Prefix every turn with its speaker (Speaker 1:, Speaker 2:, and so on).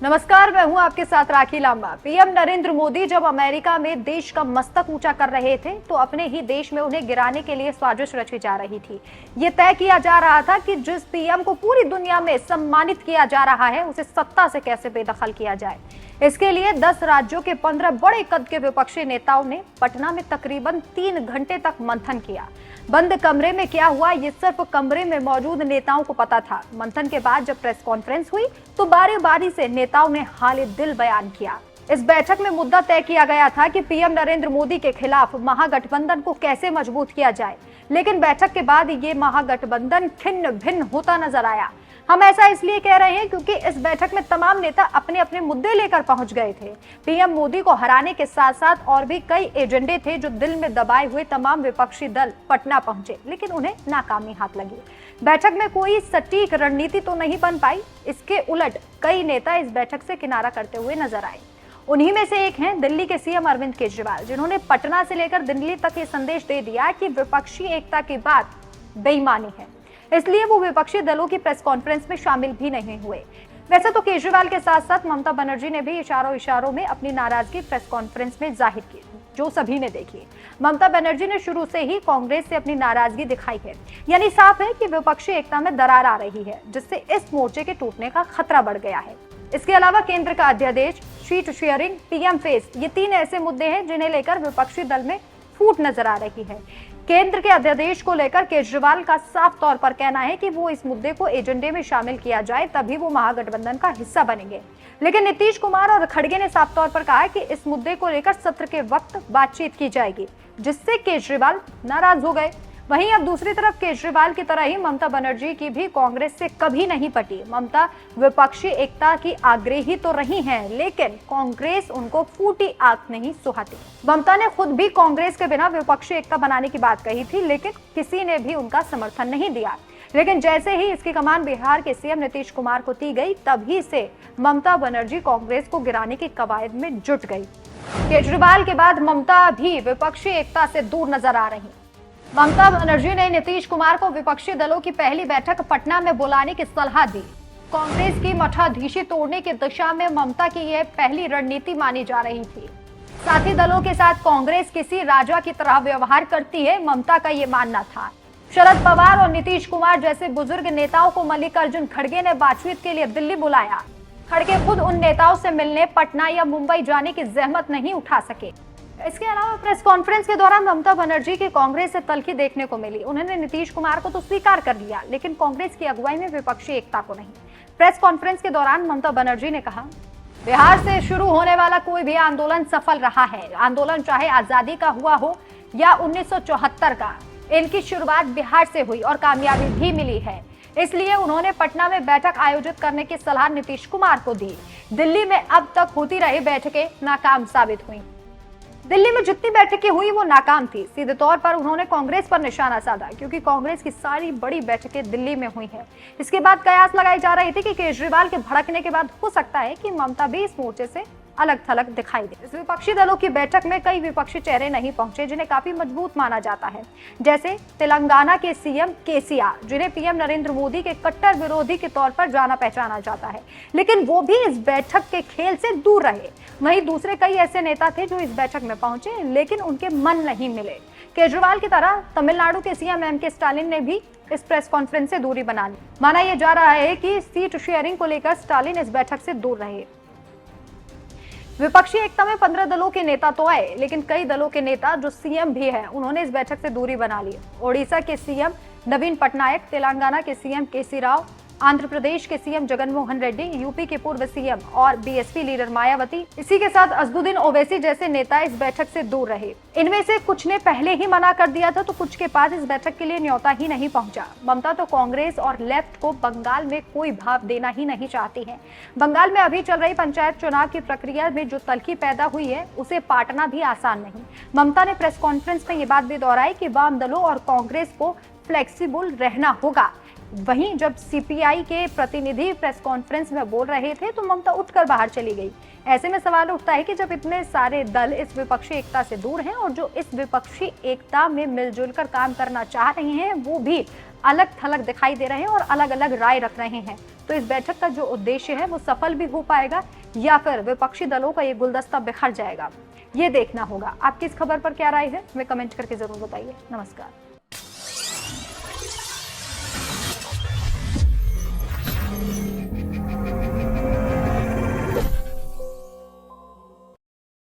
Speaker 1: नमस्कार, मैं हूं आपके साथ राखी लांबा। पीएम नरेंद्र मोदी जब अमेरिका में देश का मस्तक ऊंचा कर रहे थे तो अपने ही देश में उन्हें गिराने के लिए साजिश रची जा रही थी। ये तय किया जा रहा था कि जिस पीएम को पूरी दुनिया में सम्मानित किया जा रहा है उसे सत्ता से कैसे बेदखल किया जाए। इसके लिए 10 राज्यों के 15 बड़े कद के विपक्षी नेताओं ने पटना में तकरीबन 3 घंटे तक मंथन किया। बंद कमरे में क्या हुआ ये सिर्फ कमरे में मौजूद नेताओं को पता था। मंथन के बाद जब प्रेस कॉन्फ्रेंस हुई तो बारी बारी से नेताओं ने हाल दिल बयान किया। इस बैठक में मुद्दा तय किया गया था कि पीएम नरेंद्र मोदी के खिलाफ महागठबंधन को कैसे मजबूत किया जाए, लेकिन बैठक के बाद ये महागठबंधन छिन्न भिन्न होता नजर आया। हम ऐसा इसलिए कह रहे हैं क्योंकि इस बैठक में तमाम नेता अपने अपने मुद्दे लेकर पहुंच गए थे। पीएम मोदी को हराने के साथ साथ और भी कई एजेंडे थे जो दिल में दबाए हुए तमाम विपक्षी दल पटना पहुंचे, लेकिन उन्हें नाकामी हाथ लगी। बैठक में कोई सटीक रणनीति तो नहीं बन पाई। इसके उलट कई नेता इस बैठक से किनारा करते हुए नजर आए। उन्हीं में से एक हैं दिल्ली के सीएम अरविंद केजरीवाल, जिन्होंने पटना से लेकर दिल्ली तक ये संदेश दे दिया कि विपक्षी एकता की बात बेईमानी है, इसलिए वो विपक्षी दलों की प्रेस कॉन्फ्रेंस में शामिल भी नहीं हुए। वैसे तो केजरीवाल के साथ साथ ममता बनर्जी ने भी इशारों में अपनी नाराजगी प्रेस कॉन्फ्रेंस में जाहिर की, जो सभी ने देखी। ममता बनर्जी ने शुरू से ही कांग्रेस से अपनी नाराजगी दिखाई है, यानी साफ है कि विपक्षी एकता में दरार आ रही है, जिससे इस मोर्चे के टूटने का खतरा बढ़ गया है। इसके अलावा केंद्र का अध्यादेश, सीट शेयरिंग, पीएम फेस, ये 3 ऐसे मुद्दे हैं जिन्हें लेकर विपक्षी दल में फूट नजर आ रही है। केंद्र के अध्यादेश को लेकर केजरीवाल का साफ तौर पर कहना है कि वो इस मुद्दे को एजेंडे में शामिल किया जाए, तभी वो महागठबंधन का हिस्सा बनेंगे। लेकिन नीतीश कुमार और खड़गे ने साफ तौर पर कहा है कि इस मुद्दे को लेकर सत्र के वक्त बातचीत की जाएगी, जिससे केजरीवाल नाराज हो गए। वहीं अब दूसरी तरफ केजरीवाल की तरह ही ममता बनर्जी की भी कांग्रेस से कभी नहीं पटी। ममता विपक्षी एकता की आग्रही तो रही हैं, लेकिन कांग्रेस उनको फूटी आंख नहीं सुहाती। ममता ने खुद भी कांग्रेस के बिना विपक्षी एकता बनाने की बात कही थी, लेकिन किसी ने भी उनका समर्थन नहीं दिया। लेकिन जैसे ही इसकी कमान बिहार के सीएम नीतीश कुमार को दी गई, तभी से ममता बनर्जी कांग्रेस को गिराने की कवायद में जुट गई। केजरीवाल के बाद ममता भी विपक्षी एकता से दूर नजर आ रही। ममता बनर्जी ने नीतीश कुमार को विपक्षी दलों की पहली बैठक पटना में बुलाने की सलाह दी। कांग्रेस की मठाधीशी तोड़ने की दिशा में ममता की यह पहली रणनीति मानी जा रही थी। साथी दलों के साथ कांग्रेस किसी राजा की तरह व्यवहार करती है, ममता का ये मानना था। शरद पवार और नीतीश कुमार जैसे बुजुर्ग नेताओं को मल्लिकार्जुन खड़गे ने बातचीत के लिए दिल्ली बुलाया। खड़गे खुद उन नेताओं से मिलने पटना या मुंबई जाने की जहमत नहीं उठा सके। इसके अलावा प्रेस कॉन्फ्रेंस के दौरान ममता बनर्जी की कांग्रेस से तल्खी देखने को मिली। उन्होंने नीतीश कुमार को तो स्वीकार कर लिया, लेकिन कांग्रेस की अगुवाई में विपक्षी एकता को नहीं। प्रेस कॉन्फ्रेंस के दौरान ममता बनर्जी ने कहा, बिहार से शुरू होने वाला कोई भी आंदोलन सफल रहा है। आंदोलन चाहे आजादी का हुआ हो या 1974 का, इनकी शुरुआत बिहार से हुई और कामयाबी भी मिली है। इसलिए उन्होंने पटना में बैठक आयोजित करने की सलाह नीतीश कुमार को दी। दिल्ली में अब तक होती रही बैठकें नाकाम साबित हुई। दिल्ली में जितनी बैठकें हुई वो नाकाम थी। सीधे तौर पर उन्होंने कांग्रेस पर निशाना साधा, क्योंकि कांग्रेस की सारी बड़ी बैठकें दिल्ली में हुई हैं। इसके बाद कयास लगाई जा रही थी कि केजरीवाल के भड़कने के बाद हो सकता है कि ममता भी इस मोर्चे से अलग थलग दिखाई दे। इस विपक्षी दलों की बैठक में कई विपक्षी चेहरे नहीं पहुंचे जिन्हें काफी मजबूत माना जाता है, जैसे तेलंगाना के सीएम केसीआर, जिन्हें पीएम नरेंद्र मोदी के कट्टर विरोधी के तौर पर जाना पहचाना जाता है, लेकिन वो भी इस बैठक के खेल से दूर रहे। वहीं दूसरे कई ऐसे नेता थे जो इस बैठक में पहुंचे, लेकिन उनके मन नहीं मिले। केजरीवाल की तरह तमिलनाडु के सीएम एम के स्टालिन ने भी इस प्रेस कॉन्फ्रेंस से दूरी बना ली। माना यह जा रहा है कि सीट शेयरिंग को लेकर स्टालिन इस बैठक से दूर रहे। विपक्षी एकता में 15 दलों के नेता तो आए, लेकिन कई दलों के नेता जो सीएम भी हैं, उन्होंने इस बैठक से दूरी बना ली। ओडिशा के सीएम नवीन पटनायक, तेलंगाना के सीएम केसी राव, आंध्र प्रदेश के सीएम जगनमोहन रेड्डी, यूपी के पूर्व सीएम और बीएसपी लीडर मायावती, इसी के साथ असदुद्दीन ओवैसी जैसे नेता इस बैठक से दूर रहे। इनमें से कुछ ने पहले ही मना कर दिया था, तो कुछ के पास इस बैठक के लिए न्योता ही नहीं पहुंचा। ममता तो कांग्रेस और लेफ्ट को बंगाल में कोई भाव देना ही नहीं चाहती है। बंगाल में अभी चल रही पंचायत चुनाव की प्रक्रिया में जो तल्खी पैदा हुई है, उसे पाटना भी आसान नहीं। ममता ने प्रेस कॉन्फ्रेंस में ये बात भी दोहराई कि वाम दलों और कांग्रेस को फ्लेक्सिबल रहना होगा। वहीं जब सीपीआई के प्रतिनिधि प्रेस कॉन्फ्रेंस में बोल रहे थे तो ममता उठकर बाहर चली गई। ऐसे में सवाल उठता है कि जब इतने सारे दल इस विपक्षी एकता से दूर हैं और जो इस विपक्षी एकता में मिलजुल कर काम करना चाह रहे हैं वो भी अलग थलग दिखाई दे रहे हैं और अलग अलग राय रख रहे हैं, तो इस बैठक का जो उद्देश्य है वो सफल भी हो पाएगा या फिर विपक्षी दलों का ये गुलदस्ता बिखर जाएगा, ये देखना होगा। आपकी इस खबर पर क्या राय है हमें कमेंट करके जरूर बताइए। नमस्कार।